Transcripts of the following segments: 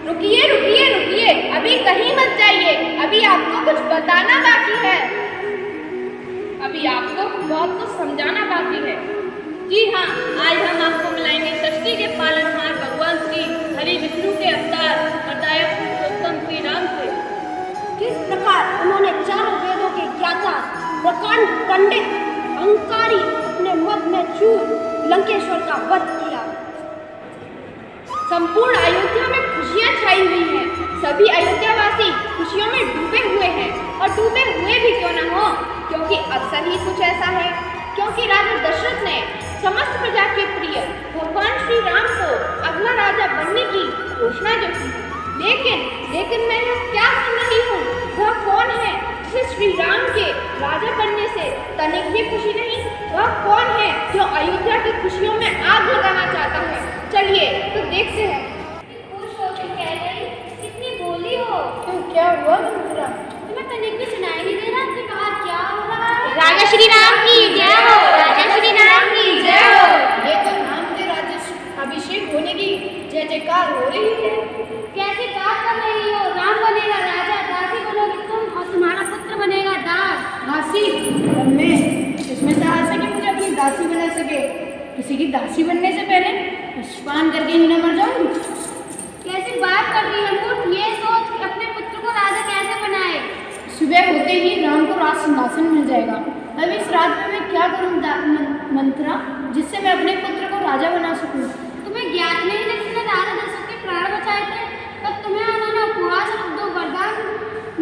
रुकिए रुकिए रुकिए, अभी कहीं मत जाइए, अभी आपको कुछ बताना बाकी है। अभी आपको बहुत कुछ समझाना बाकी है। जी हाँ, आज हम आपको मिलाएंगे सृष्टि के पालनहार भगवान श्री हरि विष्णु के अवतार अवतार पुरुषोत्तम श्री राम से। किस प्रकार उन्होंने चारों वेदों के ज्ञाता प्रकांड पंडित अहंकारी अपने मत में चूर लंकेश्वर का वध किया। संपूर्ण अयोध्या में खुशियां छाई हुई हैं। सभी अयोध्यावासी खुशियों में डूबे हुए हैं, और डूबे हुए भी क्यों न हो, क्योंकि अक्सर ही कुछ ऐसा है। क्योंकि राजा दशरथ ने समस्त प्रजा के प्रिय भगवान श्री राम को अगला राजा बनने की घोषणा जो की। लेकिन मैं यह क्या सुन रही हूँ, वह कौन है जिसे श्री राम के राजा बनने से तनिक भी खुशी नहीं? वह कौन है जो अयोध्या की खुशियों में आग लगाना चाहता है? चलिए तो देखते हैं। खुश हो के कह रही, कितनी भोली हो। क्यों, क्या हुआ मंत्रा? तुम्हें तनिक भी सुनाई नहीं दे रहा कि कहा क्या हो रहा है? राजा श्री राम की जय हो, राजा श्री राम की जय हो। ये तो राम के राज्य अभिषेक होने की जय जयकार हो रही है। कैसी बात कर रही हो? राम बनेगा राजा, दासी बनोगी तुम, और तुम्हारा पुत्र बनेगा दास। दासी बनने इसमें साहस है कि मुझे अपनी दासी बना सके। किसी की दासी बनने से पहले स्नान करके ही न मर जाऊं। कैसी बात कर रही है मूर्ख? ये सोच कि अपने पुत्र को राजा कैसे बनाए। सुबह होते ही राम को राज सिंहासन मिल जाएगा। अब इस रात में मैं क्या करूं मंत्रा, जिससे मैं अपने पुत्र को राजा बना सकूं। तुम्हें ज्ञात नहीं है तुमने राजा दशरथ के प्राण बचाए थे, तब तुम्हें उन्होंने उपवास और 2 वरदान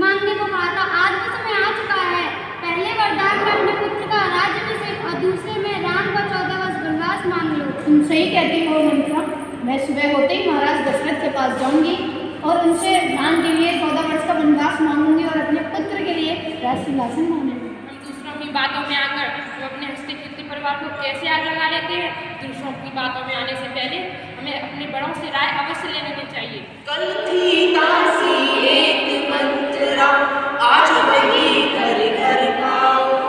मांगने को कहा था। आज का समय आ चुका है। पहले वरदान में अपने पुत्र का राज्याभिषेक और दूसरे में राम का 14 वर्ष वनवास मांग लो। तुम सही कहती हो मंत्रा। मैं सुबह होते ही महाराज दशरथ के पास जाऊंगी और उनसे ध्यान के लिए 14 वर्ष का वनवास मांगूंगी और अपने पुत्र के लिए राज सिंहासन मांगूंगी। हम दूसरों की बातों में आकर जो अपने हंसते खेलते परिवार को कैसे आग लगा लेते हैं। दूसरों की बातों में आने से पहले हमें अपने बड़ों से राय अवश्य लेनी चाहिए। कल थी दासी एक मंत्रा, आज वही घर घर पाऊं।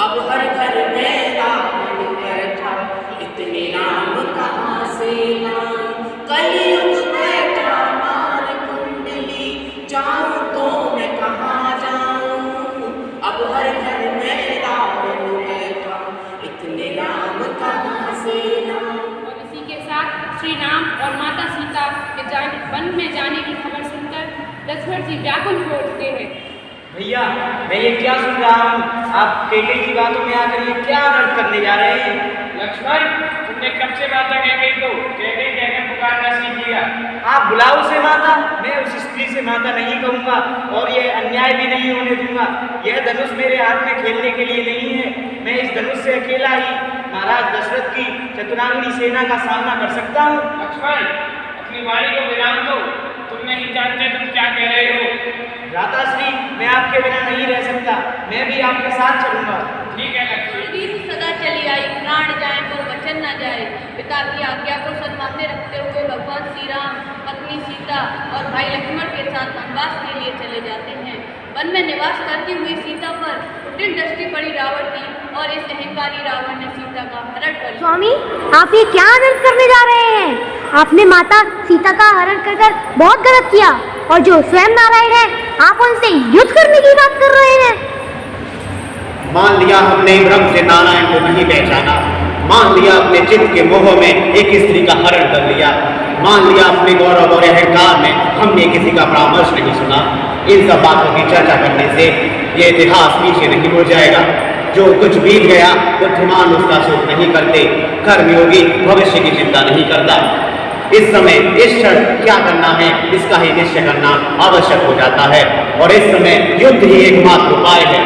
अब हर घर में रावण बैठा, इतने राम कहाँ से लाऊं। कलयुग बैठा मार कुंडली, जाऊं तो मैं कहाँ जाऊं। अब हर घर में रावण बैठा, इतने राम कहाँ से लाऊं। और इसी के साथ श्री राम और माता सीता के वन में जाने की खबर सुनकर लक्ष्मण जी व्याकुल हो उठते हैं। भैया, मैं ये क्या सुन रहा हूँ? आप कैकेयी की बातों में आकर ये क्या अनर्थ करने जा रहे हैं? लक्ष्मण, तुमने कब से माता कैकेयी को कैकेयी कहकर पुकारना सीख लिया? आप बुलाओ उसे माता। मैं उस स्त्री से माता नहीं कहूँगा और ये अन्याय भी नहीं होने दूंगा। यह धनुष मेरे हाथ में खेलने के लिए नहीं है। मैं इस धनुष से अकेला ही महाराज दशरथ की चतुरांगनी सेना का सामना कर सकता हूँ। लक्ष्मण, अपनी वाणी को विराम दो। तुम नहीं जानते तुम क्या कह रहे हो। राताश्री, मैं आपके बिना नहीं रह सकता। मैं भी आपके साथ चलूंगा। ठीक है लक्ष्मण। रीत सदा चली आई, प्राण जाए तो वचन न जाए। पिता की आज्ञा को सन्मान्य रखते हुए भगवान श्री राम पत्नी सीता और भाई लक्ष्मण के साथ वनवास के लिए चले जाते हैं। वन में निवास करती हुई सीता पर कुटिल दृष्टि पड़ी रावण की, और इस अहंकारी रावण ने सीता का हरण कर लिया। स्वामी, आप ये क्या अनर्थ करने जा रहे हैं? आपने माता सीता का हरण कर बहुत गलत किया, और जो स्वयं नारायण है आप उनसे युद्ध करने की बात कर रहे हैं। मान लिया हमने भ्रम से नारायण को नहीं पहचाना। मान लिया अपने चित्त के मोह में एक स्त्री का हरण कर लिया। मान लिया अपने गौरव और अहंकार में हमने किसी का परामर्श नहीं सुना। इन सब बातों की चर्चा करने से ये इतिहास पीछे नहीं मुड़ जाएगा। जो कुछ बीत गया बुद्धिमान उसका शोक नहीं करते, कर्मयोगी भविष्य की चिंता नहीं करता। इस समय इस क्षण क्या करना है इसका ही निश्चय करना आवश्यक हो जाता है, और इस समय युद्ध ही एकमात्र उपाय है।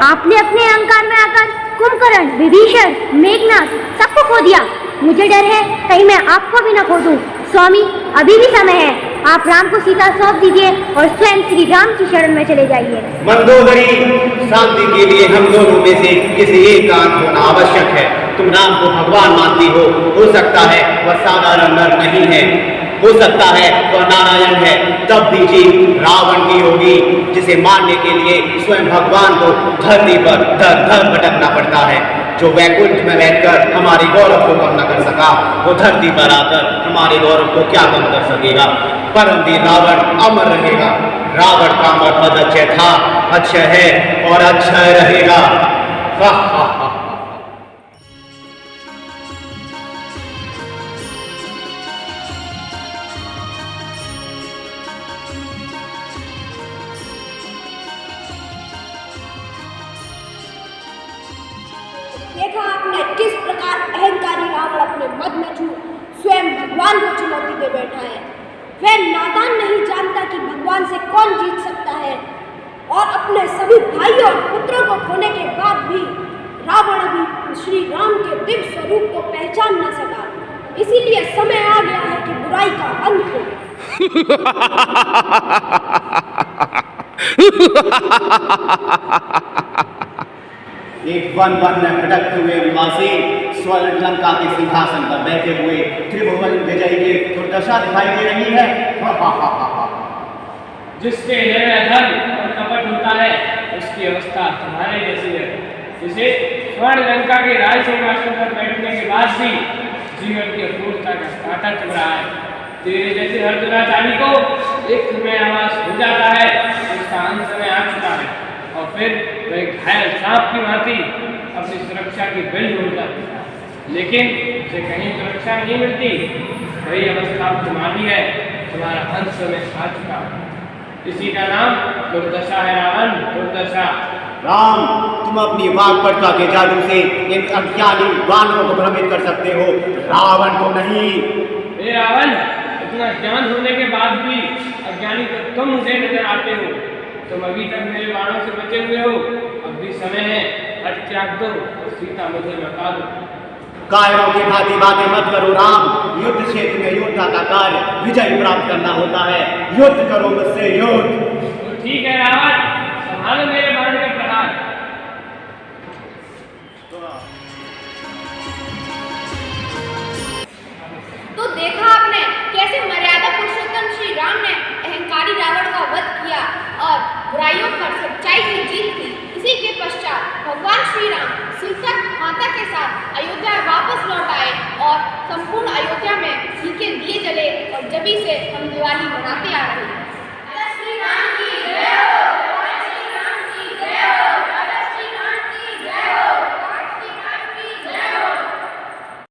आपने अपने अहंकार में आकर कुंभकर्ण, विभीषण, मेघनाथ सबको खो दिया। मुझे डर है कहीं मैं आपको भी न खो दूं। स्वामी, अभी भी समय है। आप राम को सीता सौंप दीजिए और स्वयं श्री राम की शरण में चले जाइए। मंदोदरी, शांति के लिए हम दोनों में से किसी एक का अंत होना आवश्यक है। तुम राम को भगवान मानती हो सकता है वह साधारण नर नहीं है, हो सकता है वह नारायण है, तब भी जी रावण की होगी, जिसे मारने के लिए स्वयं भगवान को धरती पर धर धर भटकना पड़ता है। जो वैकुंठ में रहकर हमारे गौरव को कम न कर सका, वो धरती पर आकर हमारे गौरव को क्या कम कर सकेगा। परंतु रावण अमर रहेगा। रावण का अमर पद अक्षय था, अक्षय है और अक्षय रहेगा। हा हा हा। देखा आपने किस प्रकार अहंकारी रावण अपने मद में छू स्वयं भगवान को चुनौती दे बैठा है। वह नादान नहीं जानता कि भगवान से कौन जीत सकता है, और अपने सभी भाइयों और पुत्रों को खोने के बाद भी रावण अभी श्री राम के दिव्य स्वरूप को पहचान न सका। इसीलिए समय आ गया है कि बुराई का अंत हो। एक वन वन में भटकते हुए निवासी स्वर्ण लंका के सिंहासन पर बैठे हुए त्रिभुवन विजय की दुर्दशा दिखाई दे रही है। जिसके हृदय में धर्म और कपट होता है उसकी अवस्था तुम्हारे जैसी है। जिसे स्वर्ण लंका के राज सिंहासन पर बैठने के बाद भी जीवन की अपूर्णता का कांटा चुभ रहा है। तेरे जैसे हर दुराचारी को एक समय आवाज हो जाता है, उसका अंत समय आ चुका है, और फिर वह घायल सांप की भांति अपनी सुरक्षा की बेल ढूंढ जाती है, लेकिन उसे कहीं सुरक्षा नहीं मिलती। वही अवस्था तुम्हारी है, तुम्हारा अंत समय आ चुका है। इसी का नाम दुर्दशा है रावण, दुर्दशा। राम, तुम अपनी वाक्पटुता के जादू से इन अज्ञानी वानरों को भ्रमित कर सकते हो, रावण को नहीं। हे रावण, इतना ज्ञान होने के बाद भी अज्ञानी तो तुम मुझे नजर आते हो। तुम अभी तक मेरे बाणों से बचे हुए हो, अब भी समय है, हट त्याग दो और सीता मुझे लौटा दो। कायरों की भांति बातें मत करो राम। युद्ध क्षेत्र में योद्धा का कार्य विजय प्राप्त करना होता है। युद्ध करो मुझसे, युद्ध। तो ठीक है रावण, संभालो मेरे बाण के प्रहार। तो देखा आपने कैसे मर्यादा पुरुषोत्तम श्री राम ने अहंकारी रावण का वध किया और बुराइयों पर सच्चाई की जीत की। इसी के पश्चात भगवान श्री राम सीता माता के साथ अयोध्या वापस लौट आए और संपूर्ण अयोध्या में घी के दिए जले और जबी से हम दिवाली मनाते आ रहे हैं।